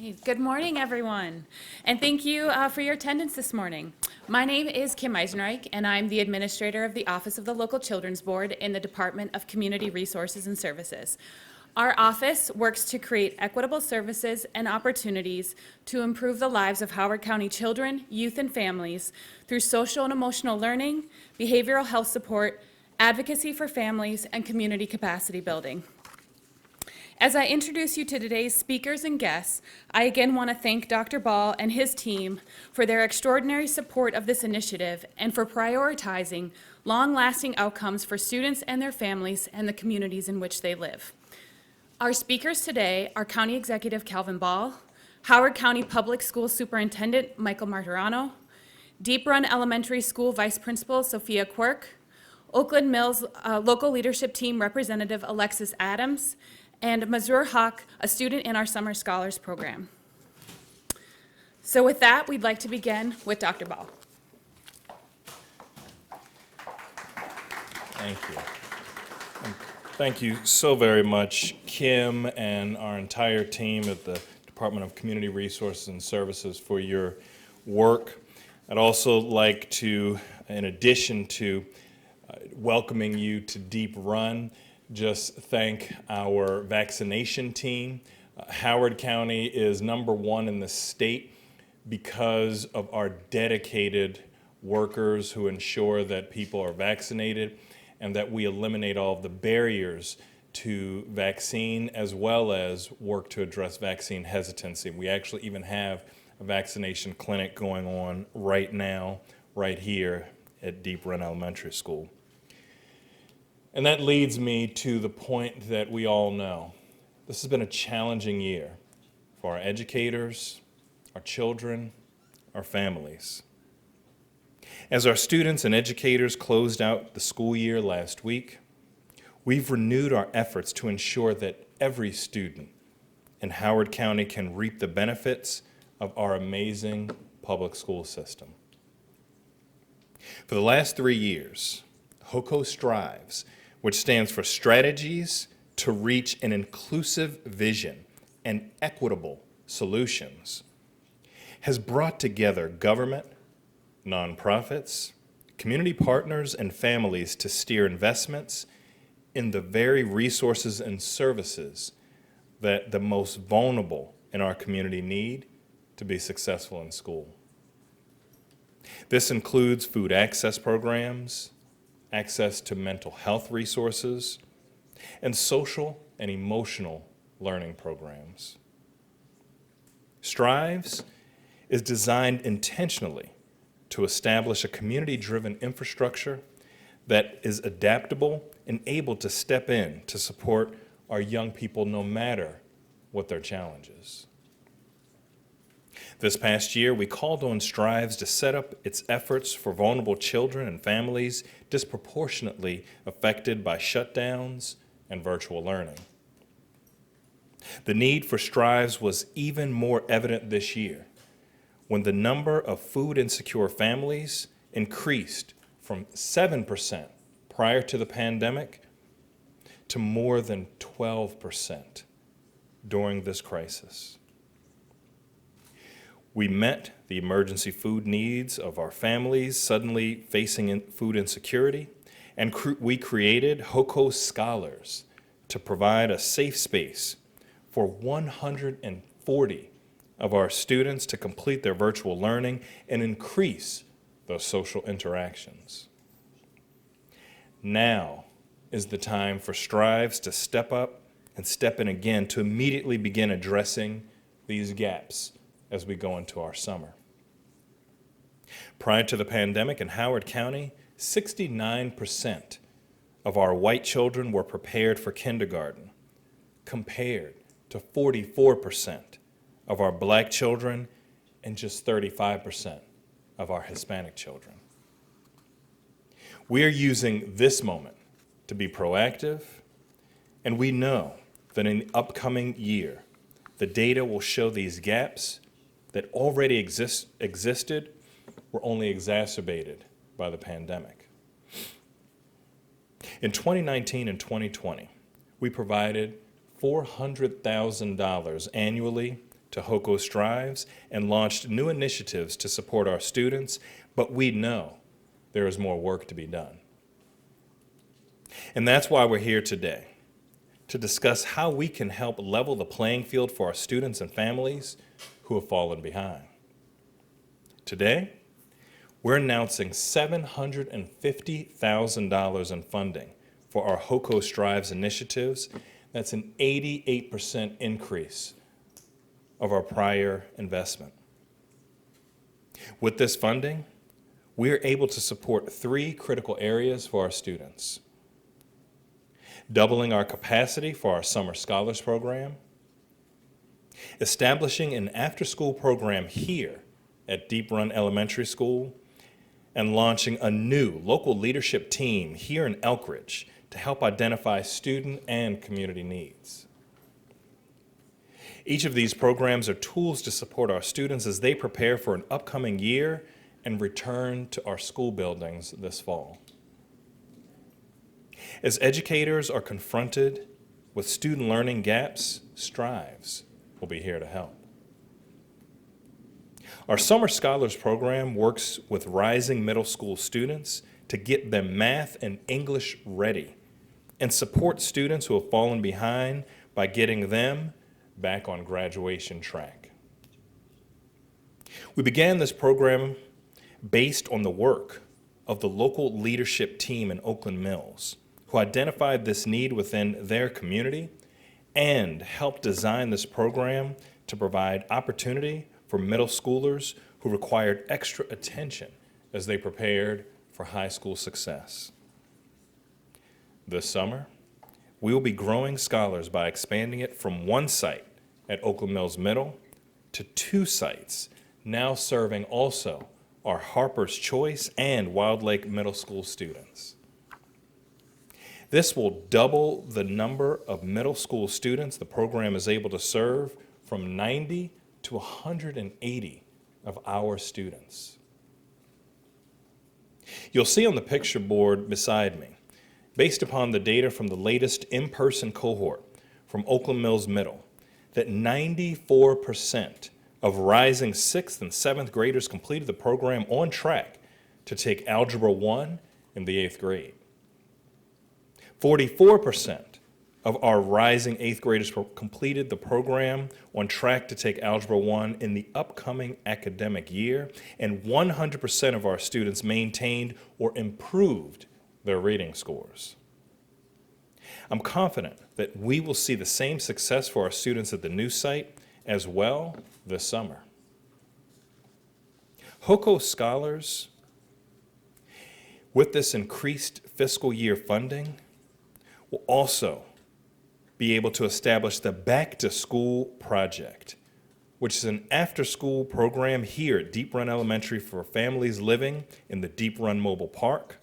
Hey, good morning, everyone, and thank you for your attendance this morning. My name is Kim Eisenreich, and I'm the administrator of the Office of the Local Children's Board in the Department of Community Resources and Services. Our office works to create equitable services and opportunities to improve the lives of Howard County children, youth, and families through social and emotional learning, behavioral health support, advocacy for families, and community capacity building. As I introduce you to today's speakers and guests, I again want to thank Dr. Ball and his team for their extraordinary support of this initiative and for prioritizing long-lasting outcomes for students and their families and the communities in which they live. Our speakers today are County Executive Calvin Ball, Howard County Public School Superintendent Michael Martirano, Deep Run Elementary School Vice Principal Sophia Quirk, Oakland Mills Local Leadership Team Representative Alexis Adams, and Mazur Haq, a student in our Summer Scholars Program. So with that, we'd like to begin with Dr. Ball. Thank you. And thank you so very much, Kim, and our entire team at the Department of Community Resources and Services for your work. I'd also like to, in addition to welcoming you to Deep Run, just thank our vaccination team. Howard County is #1 in the state because of our dedicated workers who ensure that people are vaccinated and that we eliminate all of the barriers to vaccine, as well as work to address vaccine hesitancy. We actually even have a vaccination clinic going on right now, right here at Deep Run Elementary School. And that leads me to the point that we all know. This has been a challenging year for our educators, our children, our families. As our students and educators closed out the school year last week, we've renewed our efforts to ensure that every student in Howard County can reap the benefits of our amazing public school system. For the last 3 years, HoCo strives, which stands for Strategies to Reach an Inclusive Vision and Equitable Solutions, has brought together government, nonprofits, community partners, and families to steer investments in the very resources and services that the most vulnerable in our community need to be successful in school. This includes food access programs, access to mental health resources, and social and emotional learning programs. Strives is designed intentionally to establish a community-driven infrastructure that is adaptable and able to step in to support our young people no matter what their challenges. This past year, we called on Strives to set up its efforts for vulnerable children and families disproportionately affected by shutdowns and virtual learning. The need for Strives was even more evident this year when the number of food insecure families increased from 7% prior to the pandemic to more than 12% during this crisis. We met the emergency food needs of our families suddenly facing food insecurity, and we created HoCo Scholars to provide a safe space for 140 of our students to complete their virtual learning and increase those social interactions. Now is the time for Strives to step up and step in again to immediately begin addressing these gaps as we go into our summer. Prior to the pandemic in Howard County, 69% of our white children were prepared for kindergarten, compared to 44% of our black children and just 35% of our Hispanic children. We are using this moment to be proactive, and we know that in the upcoming year, the data will show these gaps that already existed were only exacerbated by the pandemic. In 2019 and 2020, we provided $400,000 annually to HoCo Strives and launched new initiatives to support our students, but we know there is more work to be done. And that's why we're here today, to discuss how we can help level the playing field for our students and families who have fallen behind. Today, we're announcing $750,000 in funding for our HoCo Strives initiatives. That's an 88% increase of our prior investment. With this funding, we are able to support 3 critical areas for our students: doubling our capacity for our Summer Scholars Program, establishing an after-school program here at Deep Run Elementary School, and launching a new local leadership team here in Elkridge to help identify student and community needs. Each of these programs are tools to support our students as they prepare for an upcoming year and return to our school buildings this fall. As educators are confronted with student learning gaps, Strives will be here to help. Our Summer Scholars Program works with rising middle school students to get them math and English ready and support students who have fallen behind by getting them back on graduation track. We began this program based on the work of the local leadership team in Oakland Mills, who identified this need within their community and helped design this program to provide opportunity for middle schoolers who required extra attention as they prepared for high school success. This summer, we will be growing Scholars by expanding it from 1 site at Oakland Mills Middle to 2 sites, now serving also our Harper's Choice and Wild Lake Middle School students. This will double the number of middle school students the program is able to serve from 90 to 180 of our students. You'll see on the picture board beside me, based upon the data from the latest in-person cohort from Oakland Mills Middle, that 94% of rising 6th and 7th graders completed the program on track to take Algebra 1 in the 8th grade. 44% of our rising 8th graders completed the program on track to take Algebra 1 in the upcoming academic year, and 100% of our students maintained or improved their reading scores. I'm confident that we will see the same success for our students at the new site as well this summer. HoCo Scholars, with this increased fiscal year funding, will also be able to establish the Back to School Project, which is an after-school program here at Deep Run Elementary for families living in the Deep Run Mobile Park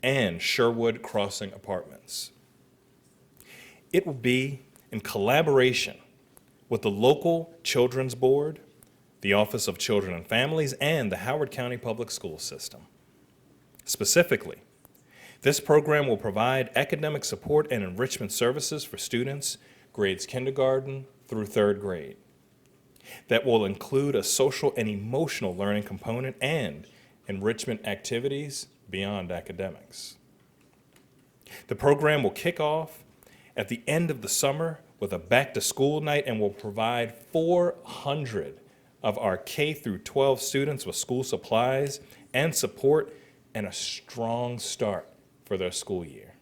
and Sherwood Crossing Apartments. It will be in collaboration with the local Children's Board, the Office of Children and Families, and the Howard County Public School System. Specifically, this program will provide academic support and enrichment services for students grades kindergarten through 3rd grade. That will include a social and emotional learning component and enrichment activities beyond academics. The program will kick off at the end of the summer with a back-to-school night and will provide 400 of our K through 12 students with school supplies and support and a strong start for their school year.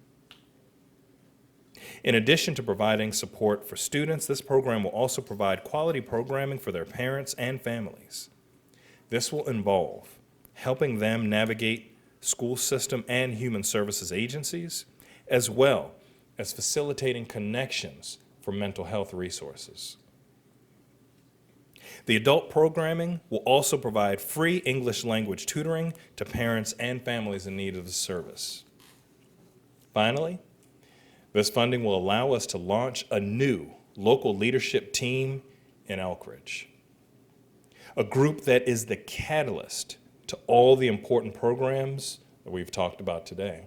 In addition to providing support for students, this program will also provide quality programming for their parents and families. This will involve helping them navigate school system and human services agencies, as well as facilitating connections for mental health resources. The adult programming will also provide free English language tutoring to parents and families in need of the service. Finally, this funding will allow us to launch a new local leadership team in Elkridge, a group that is the catalyst to all the important programs that we've talked about today.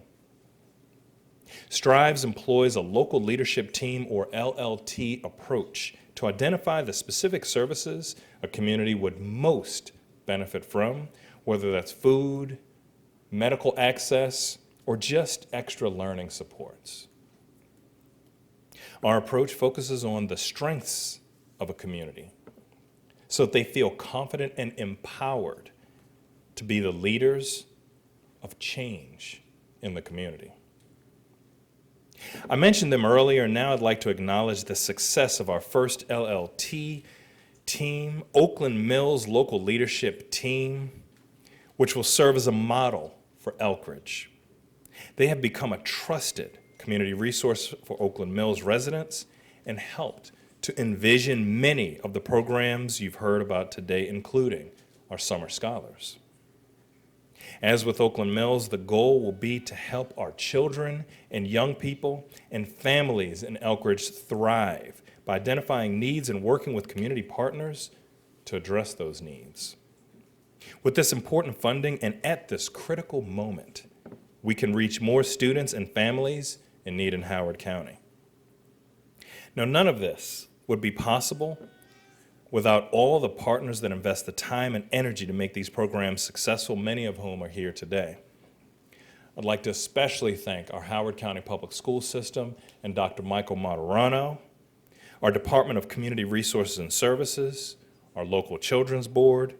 Strives employs a local leadership team or LLT approach to identify the specific services a community would most benefit from, whether that's food, medical access, or just extra learning supports. Our approach focuses on the strengths of a community so that they feel confident and empowered to be the leaders of change in the community. I mentioned them earlier, and now I'd like to acknowledge the success of our first LLT team, Oakland Mills Local Leadership Team, which will serve as a model for Elkridge. They have become a trusted community resource for Oakland Mills residents and helped to envision many of the programs you've heard about today, including our summer scholars. As with Oakland Mills, the goal will be to help our children and young people and families in Elkridge thrive by identifying needs and working with community partners to address those needs. With this important funding and at this critical moment, we can reach more students and families in need in Howard County. Now, none of this would be possible without all the partners that invest the time and energy to make these programs successful, many of whom are here today. I'd like to especially thank our Howard County Public School System and Dr. Michael Materano, our Department of Community Resources and Services, our local Children's Board.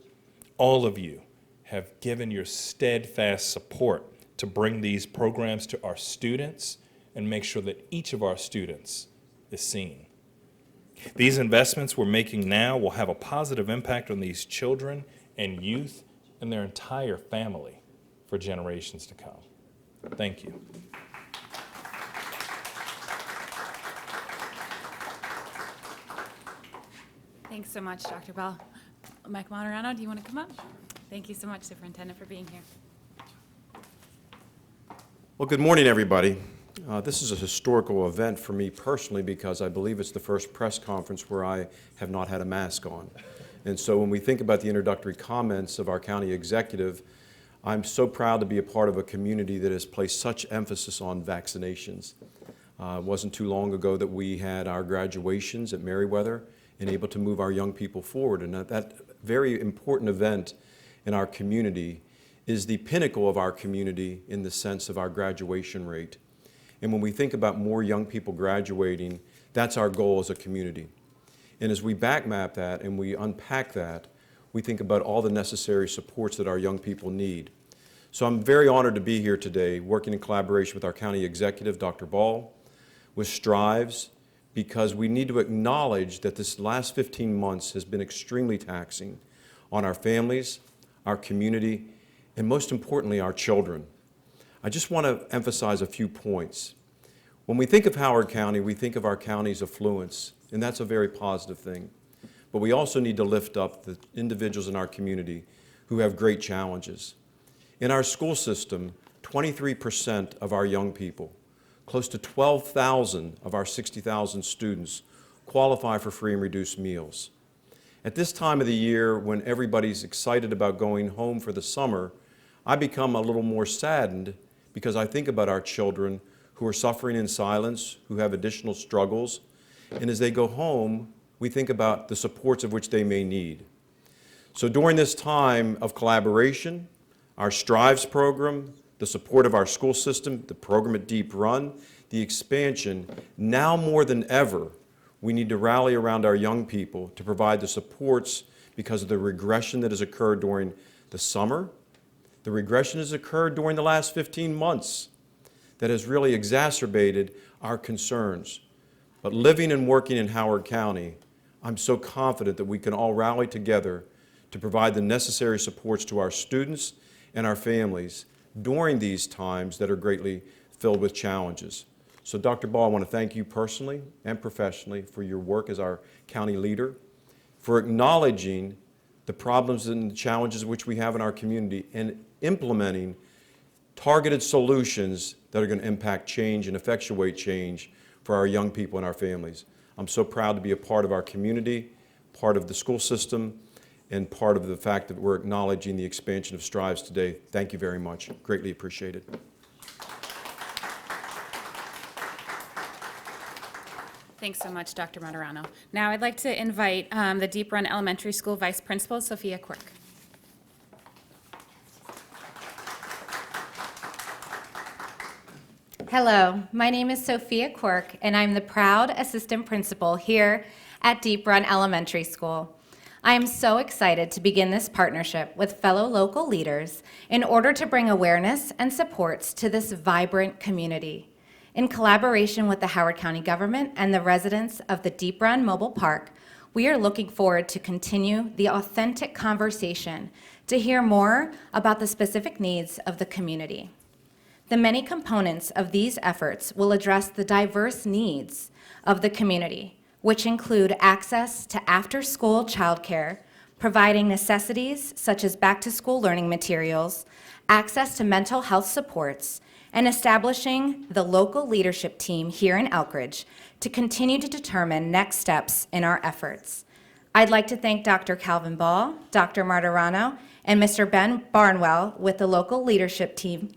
All of you have given your steadfast support to bring these programs to our students and make sure that each of our students is seen. These investments we're making now will have a positive impact on these children and youth and their entire family for generations to come. Thank you. Thanks so much, Dr. Bell. Mike Materano, do you want to come up? Thank you so much, Superintendent, for being here. Well, good morning, everybody. This is a historical event for me personally because I believe it's the first press conference where I have not had a mask on. And so when we think about the introductory comments of our county executive, I'm so proud to be a part of a community that has placed such emphasis on vaccinations. It wasn't too long ago that we had our graduations at Meriwether and able to move our young people forward. And that very important event in our community is the pinnacle of our community in the sense of our graduation rate. And when we think about more young people graduating, that's our goal as a community. And as we back map that and we unpack that, we think about all the necessary supports that our young people need. So I'm very honored to be here today, working in collaboration with our county executive, Dr. Ball, with Strives, because we need to acknowledge that this last 15 months has been extremely taxing on our families, our community, and most importantly, our children. I just want to emphasize a few points. When we think of Howard County, we think of our county's affluence, and that's a very positive thing. But we also need to lift up the individuals in our community who have great challenges. In our school system, 23% of our young people, close to 12,000 of our 60,000 students, qualify for free and reduced meals. At this time of the year, when everybody's excited about going home for the summer, I become a little more saddened because I think about our children who are suffering in silence, who have additional struggles, and as they go home, we think about the supports of which they may need. So during this time of collaboration, our Strives program, the support of our school system, the program at Deep Run, the expansion, now more than ever, we need to rally around our young people to provide the supports because of the regression that has occurred during the summer. The regression has occurred during the last 15 months that has really exacerbated our concerns. But living and working in Howard County, I'm so confident that we can all rally together to provide the necessary supports to our students and our families during these times that are greatly filled with challenges. So Dr. Ball, I want to thank you personally and professionally for your work as our county leader, for acknowledging the problems and the challenges which we have in our community and implementing targeted solutions that are going to impact change and effectuate change for our young people and our families. I'm so proud to be a part of our community, part of the school system, and part of the fact that we're acknowledging the expansion of Strives today. Thank you very much. Greatly appreciated. Thanks so much, Dr. Martirano. Now I'd like to invite the Deep Run Elementary School Vice Principal, Sophia Quirk. Hello, my name is Sophia Quirk, and I'm the proud assistant principal here at Deep Run Elementary School. I am so excited to begin this partnership with fellow local leaders in order to bring awareness and supports to this vibrant community. In collaboration with the Howard County government and the residents of the Deep Run Mobile Park, we are looking forward to continue the authentic conversation to hear more about the specific needs of the community. The many components of these efforts will address the diverse needs of the community, which include access to after-school childcare, providing necessities such as back-to-school learning materials, access to mental health supports, and establishing the local leadership team here in Elkridge to continue to determine next steps in our efforts. I'd like to thank Dr. Calvin Ball, Dr. Martirano, and Mr. Ben Barnwell with the local leadership team,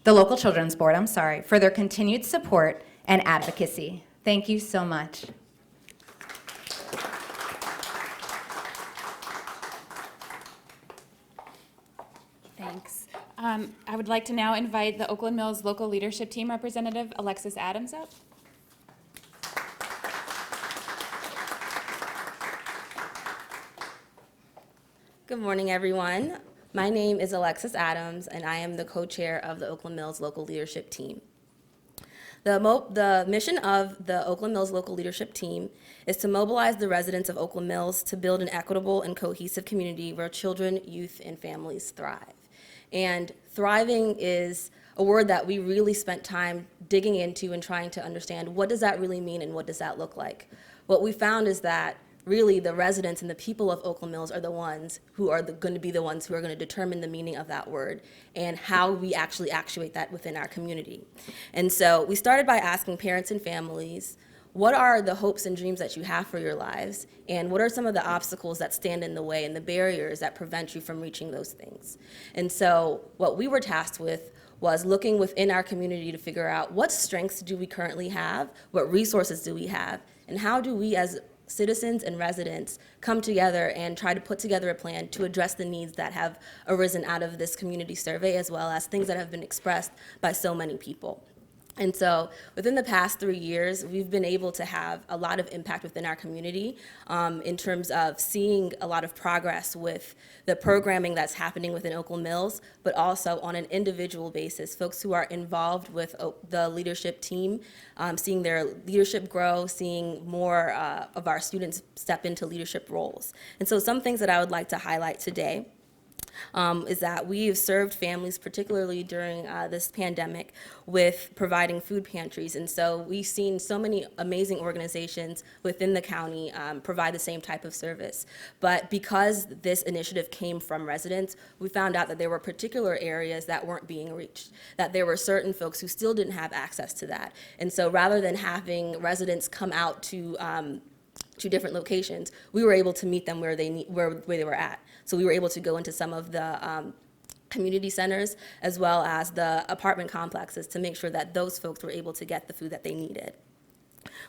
the local children's board, for their continued support and advocacy. Thank you so much. Thanks. I would like to now invite the Oakland Mills Local Leadership Team representative, Alexis Adams, up. Good morning, everyone. My name is Alexis Adams, and I am the co-chair of the Oakland Mills Local Leadership Team. The mission of the Oakland Mills Local Leadership Team is to mobilize the residents of Oakland Mills to build an equitable and cohesive community where children, youth, and families thrive. And thriving is a word that we really spent time digging into and trying to understand what does that really mean and what does that look like. What we found is that really the residents and the people of Oakland Mills are the ones who are going to be the ones who are going to determine the meaning of that word and how we actually actuate that within our community. And so we started by asking parents and families, what are the hopes and dreams that you have for your lives, and what are some of the obstacles that stand in the way and the barriers that prevent you from reaching those things? And so what we were tasked with was looking within our community to figure out what strengths do we currently have, what resources do we have, and how do we as citizens and residents come together and try to put together a plan to address the needs that have arisen out of this community survey, as well as things that have been expressed by so many people. And so within the past 3 years, we've been able to have a lot of impact within our community in terms of seeing a lot of progress with the programming that's happening within Oakland Mills, but also on an individual basis, folks who are involved with the leadership team, seeing their leadership grow, seeing more of our students step into leadership roles. And so some things that I would like to highlight today is that we have served families, particularly during this pandemic, with providing food pantries. And so we've seen so many amazing organizations within the county provide the same type of service. But because this initiative came from residents, we found out that there were particular areas that weren't being reached, that there were certain folks who still didn't have access to that. And so rather than having residents come out to different locations, we were able to meet them where they were at. So we were able to go into some of the community centers as well as the apartment complexes to make sure that those folks were able to get the food that they needed.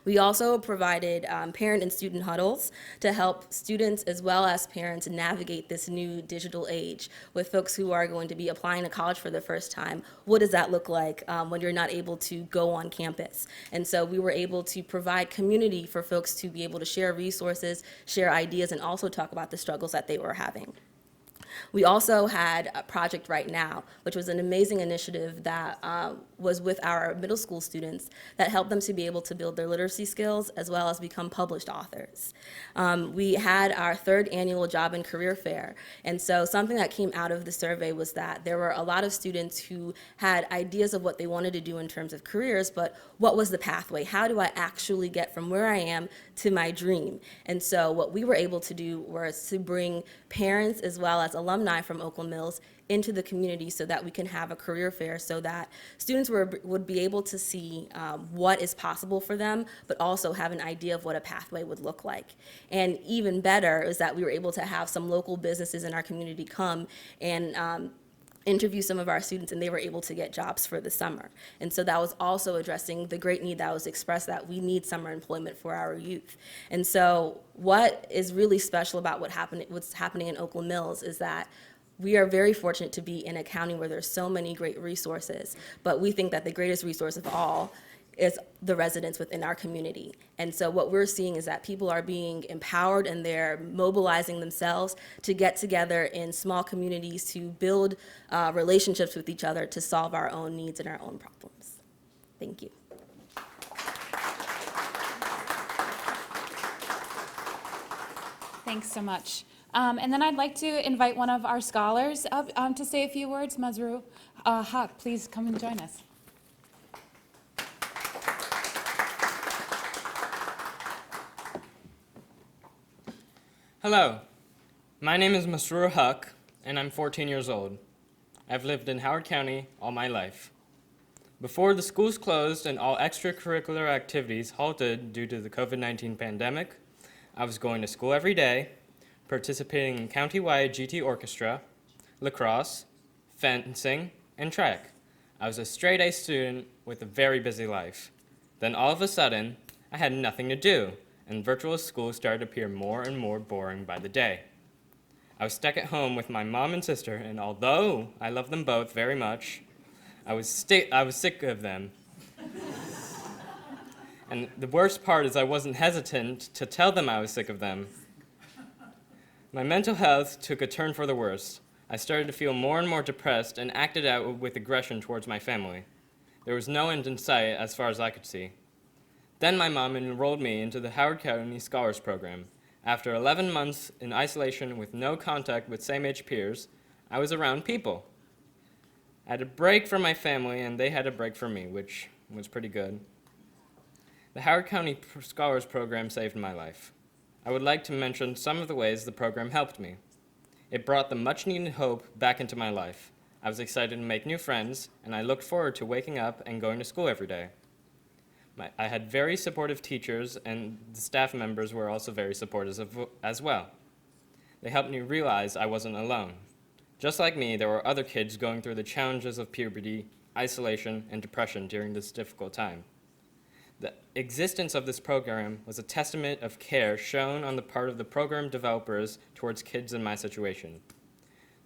We also provided parent and student huddles to help students as well as parents navigate this new digital age with folks who are going to be applying to college for the first time. What does that look like when you're not able to go on campus? And so we were able to provide community for folks to be able to share resources, share ideas, and also talk about the struggles that they were having. We also had a Project Right Now, which was an amazing initiative that was with our middle school students that helped them to be able to build their literacy skills as well as become published authors. We had our 3rd annual Job and Career Fair, and so something that came out of the survey was that there were a lot of students who had ideas of what they wanted to do in terms of careers, but what was the pathway? How do I actually get from where I am to my dream? And so what we were able to do was to bring parents as well as alumni from Oakland Mills into the community so that we can have a career fair so that students would be able to see what is possible for them, but also have an idea of what a pathway would look like. And even better is that we were able to have some local businesses in our community come and interview some of our students, and they were able to get jobs for the summer. And so that was also addressing the great need that was expressed that we need summer employment for our youth. And so what is really special about what's happening in Oakland Mills is that we are very fortunate to be in a county where there's so many great resources, but we think that the greatest resource of all is the residents within our community. And so what we're seeing is that people are being empowered and they're mobilizing themselves to get together in small communities to build relationships with each other to solve our own needs and our own problems. Thank you. Thanks so much. And then I'd like to invite one of our scholars up to say a few words. Mazrou Haq, please come and join us. Hello, my name is Masroor Haq, and I'm 14 years old. I've lived in Howard County all my life. Before the schools closed and all extracurricular activities halted due to the COVID-19 pandemic, I was going to school every day, participating in countywide GT orchestra, lacrosse, fencing, and track. I was a straight-A student with a very busy life. Then all of a sudden, I had nothing to do, and virtual school started to appear more and more boring by the day. I was stuck at home with my mom and sister, and although I love them both very much, I was sick of them. And the worst part is I wasn't hesitant to tell them I was sick of them. My mental health took a turn for the worse. I started to feel more and more depressed and acted out with aggression towards my family. There was no end in sight as far as I could see. Then my mom enrolled me into the Howard County Scholars Program. After 11 months in isolation with no contact with same-age peers, I was around people. I had a break from my family, and they had a break from me, which was pretty good. The Howard County Scholars Program saved my life. I would like to mention some of the ways the program helped me. It brought the much-needed hope back into my life. I was excited to make new friends, and I looked forward to waking up and going to school every day. I had very supportive teachers, and the staff members were also very supportive as well. They helped me realize I wasn't alone. Just like me, there were other kids going through the challenges of puberty, isolation, and depression during this difficult time. The existence of this program was a testament of care shown on the part of the program developers towards kids in my situation.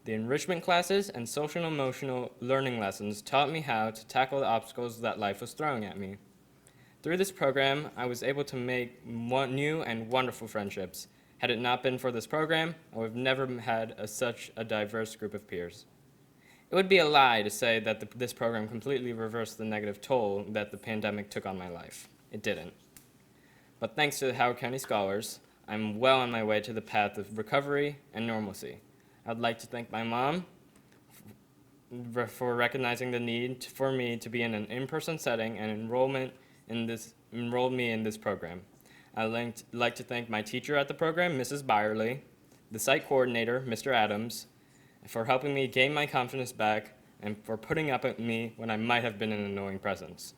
The enrichment classes and social and emotional learning lessons taught me how to tackle the obstacles that life was throwing at me. Through this program, I was able to make new and wonderful friendships. Had it not been for this program, I would have never had such a diverse group of peers. It would be a lie to say that this program completely reversed the negative toll that the pandemic took on my life. It didn't. But thanks to the Howard County Scholars, I'm well on my way to the path of recovery and normalcy. I'd like to thank my mom for recognizing the need for me to be in an in-person setting and enrolled me in this program. I'd like to thank my teacher at the program, Mrs. Byerly, the site coordinator, Mr. Adams, for helping me gain my confidence back and for putting up with me when I might have been an annoying presence.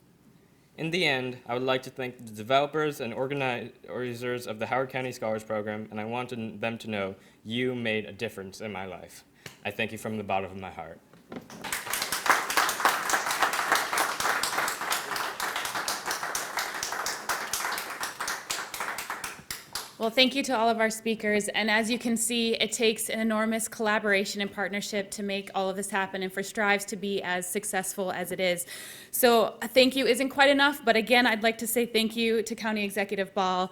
In the end, I would like to thank the developers and organizers of the Howard County Scholars Program, and I wanted them to know you made a difference in my life. I thank you from the bottom of my heart. Well, thank you to all of our speakers. And as you can see, it takes an enormous collaboration and partnership to make all of this happen and for Strives to be as successful as it is. So a thank you isn't quite enough, but again, I'd like to say thank you to County Executive Ball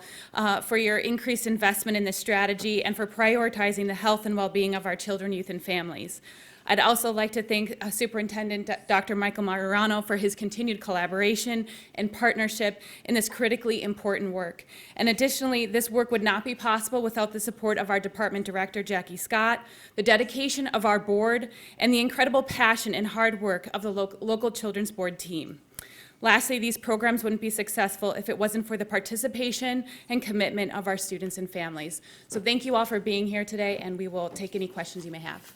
for your increased investment in this strategy and for prioritizing the health and well-being of our children, youth, and families. I'd also like to thank Superintendent Dr. Michael Margarano for his continued collaboration and partnership in this critically important work. And additionally, this work would not be possible without the support of our Department Director, Jackie Scott, the dedication of our board, and the incredible passion and hard work of the local Children's Board team. Lastly, these programs wouldn't be successful if it wasn't for the participation and commitment of our students and families. So thank you all for being here today, and we will take any questions you may have.